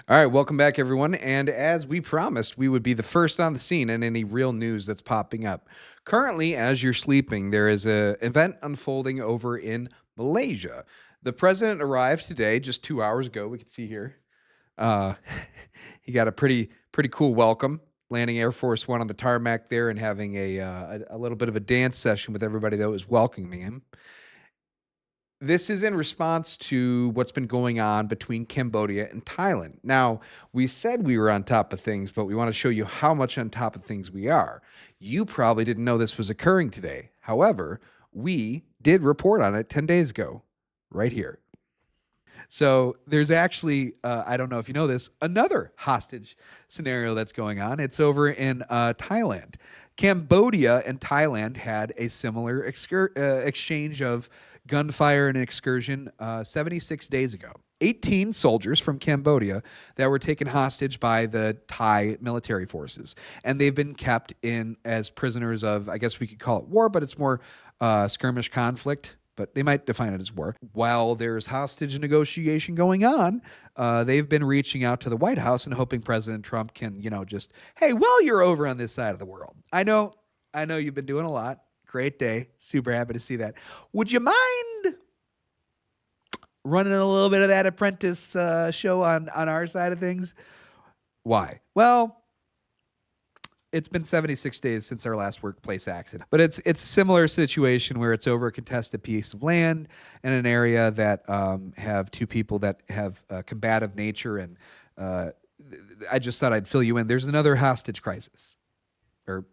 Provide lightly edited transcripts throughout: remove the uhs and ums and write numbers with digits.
All right, welcome back, everyone. And as we promised, we would be the first on the scene in any real news that's popping up. Currently, as you're sleeping, there is an event unfolding over in Malaysia. The president arrived today, just 2 hours ago. We can see here. Uh, he got a pretty cool welcome, landing Air Force One on the tarmac there and having a little bit of a dance session with everybody that was welcoming him. This is in response to what's been going on between Cambodia and Thailand. Now, we said we were on top of things, but we want to show you how much on top of things we are. You probably didn't know this was occurring today. However, we did report on it 10 days ago, right here. So there's actually, I don't know if you know this, another hostage scenario that's going on. It's over in Thailand. Cambodia and Thailand had a similar exchange of gunfire and excursion 76 days ago. 18 soldiers from Cambodia that were taken hostage by the Thai military forces, and they've been kept in as prisoners of, I guess we could call it war, but it's more skirmish conflict, but they might define it as war. While there's hostage negotiation going on, they've been reaching out to the White House and hoping President Trump can, just, hey, well, you're over on this side of the world. I know you've been doing a lot. Great day. Super happy to see that. Would you mind running a little bit of that apprentice show on our side of things? Why? Well, it's been 76 days since our last workplace accident, but it's a similar situation where it's over a contested piece of land in an area that have two people that have a combative nature, and I just thought I'd fill you in. There's another hostage crisis, or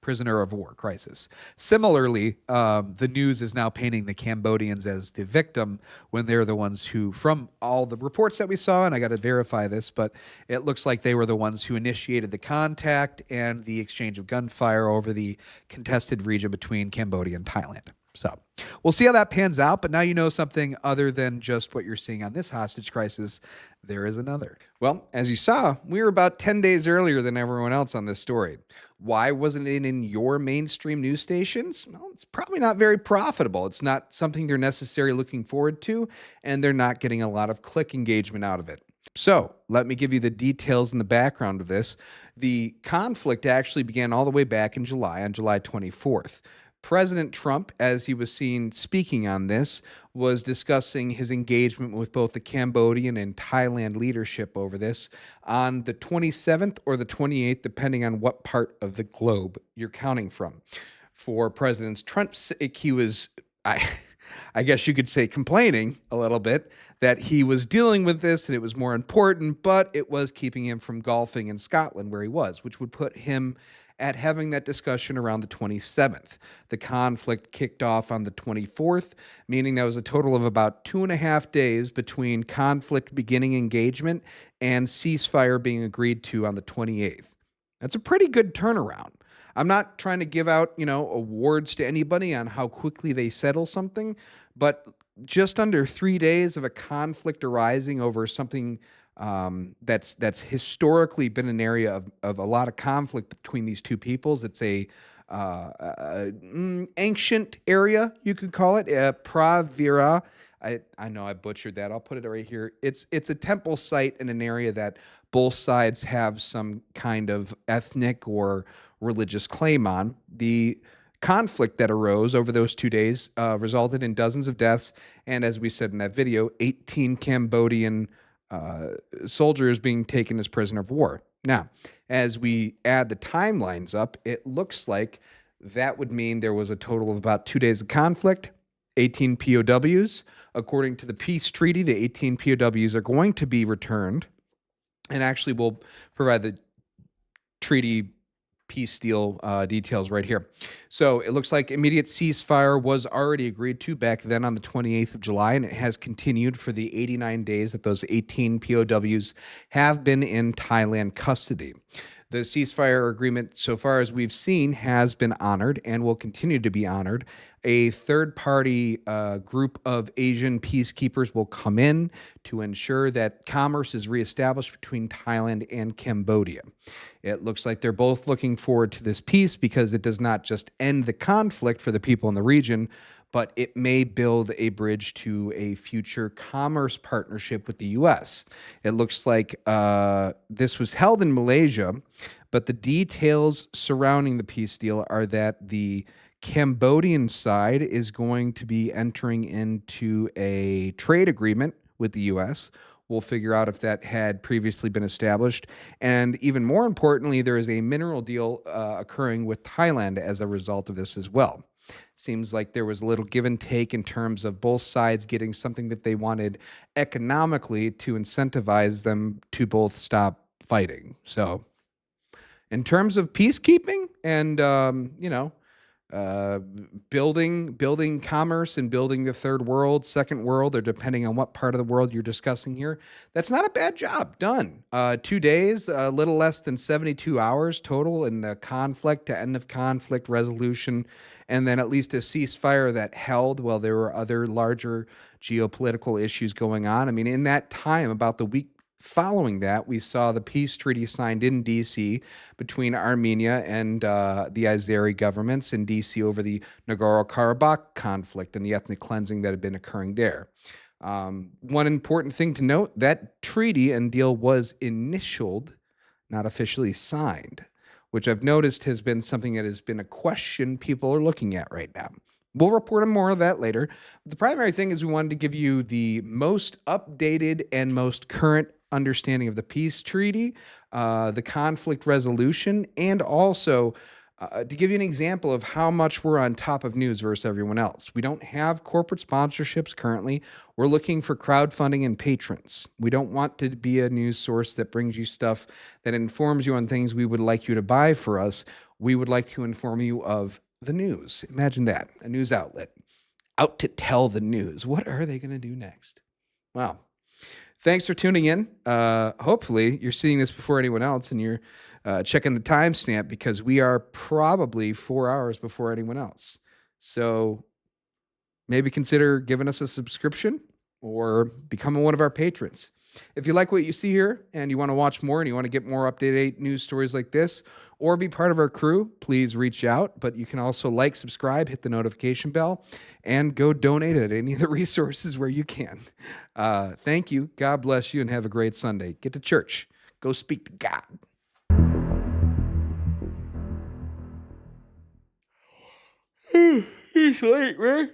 prisoner of war crisis. Similarly, the news is now painting the Cambodians as the victim when they're the ones who, from all the reports that we saw, and I got to verify this, but it looks like they were the ones who initiated the contact and the exchange of gunfire over the contested region between Cambodia and Thailand. So we'll see how that pans out. But now you know something other than just what you're seeing on this hostage crisis. There is another. Well, as you saw, we were about 10 days earlier than everyone else on this story. Why wasn't it in your mainstream news stations? Well, it's probably not very profitable. It's not something they're necessarily looking forward to, and they're not getting a lot of click engagement out of it. So let me give you the details and the background of this. The conflict actually began all the way back in July, on July 24th. President Trump, as he was seen speaking on this, was discussing his engagement with both the Cambodian and Thailand leadership over this on the 27th or the 28th, depending on what part of the globe you're counting from. For President Trump's sake, he was, I guess you could say, complaining a little bit that he was dealing with this and it was more important, but it was keeping him from golfing in Scotland where he was, which would put him at having that discussion around the 27th. The conflict kicked off on the 24th, meaning there was a total of about 2.5 days between conflict beginning engagement and ceasefire being agreed to on the 28th. That's a pretty good turnaround. I'm not trying to give out, awards to anybody on how quickly they settle something, but just under 3 days of a conflict arising over something that's historically been an area of a lot of conflict between these two peoples. It's a ancient area, you could call it, Pravira. I know I butchered that. I'll put it right here. It's a temple site in an area that both sides have some kind of ethnic or religious claim on. The conflict that arose over those 2 days resulted in dozens of deaths, and as we said in that video, 18 Cambodian soldiers being taken as prisoner of war. Now, as we add the timelines up, it looks like that would mean there was a total of about 2 days of conflict, 18 POWs. According to the peace treaty, the 18 POWs are going to be returned, and actually we'll provide the treaty peace deal details right here. So it looks like immediate ceasefire was already agreed to back then on the 28th of July, and it has continued for the 89 days that those 18 POWs have been in Thailand custody. The ceasefire agreement, so far as we've seen, has been honored and will continue to be honored. A third-party group of Asian peacekeepers will come in to ensure that commerce is reestablished between Thailand and Cambodia. It looks like they're both looking forward to this peace because it does not just end the conflict for the people in the region, but it may build a bridge to a future commerce partnership with the U.S. It looks like this was held in Malaysia, but the details surrounding the peace deal are that the Cambodian side is going to be entering into a trade agreement with the U.S. We'll figure out if that had previously been established. And even more importantly, there is a mineral deal occurring with Thailand as a result of this as well. Seems like there was a little give and take in terms of both sides getting something that they wanted economically to incentivize them to both stop fighting. So, in terms of peacekeeping and uh, building commerce and building the third world, second world, or depending on what part of the world you're discussing here, that's not a bad job done. 2 days, a little less than 72 hours total in the conflict to end of conflict resolution, and then at least a ceasefire that held while there were other larger geopolitical issues going on. I mean, in that time, about the week following that, we saw the peace treaty signed in D.C. between Armenia and the Azeri governments in D.C. over the Nagorno-Karabakh conflict and the ethnic cleansing that had been occurring there. One important thing to note, that treaty and deal was initialed, not officially signed, which I've noticed has been something that has been a question people are looking at right now. We'll report on more of that later. The primary thing is we wanted to give you the most updated and most current understanding of the peace treaty, the conflict resolution, and also to give you an example of how much we're on top of news versus everyone else. We don't have corporate sponsorships currently. We're looking for crowdfunding and patrons. We don't want to be a news source that brings you stuff that informs you on things we would like you to buy for us. We would like to inform you of the news. Imagine that, a news outlet out to tell the news. What are they going to do next? Wow. Thanks for tuning in. Hopefully, you're seeing this before anyone else and you're checking the timestamp because we are probably 4 hours before anyone else. So maybe consider giving us a subscription or becoming one of our patrons. If you like what you see here and you want to watch more and you want to get more up-to-date news stories like this or be part of our crew, please reach out. But you can also like, subscribe, hit the notification bell, and go donate at any of the resources where you can. Thank you. God bless you and have a great Sunday. Get to church. Go speak to God. It's late, right?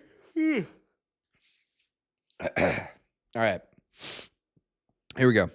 All right. Here we go.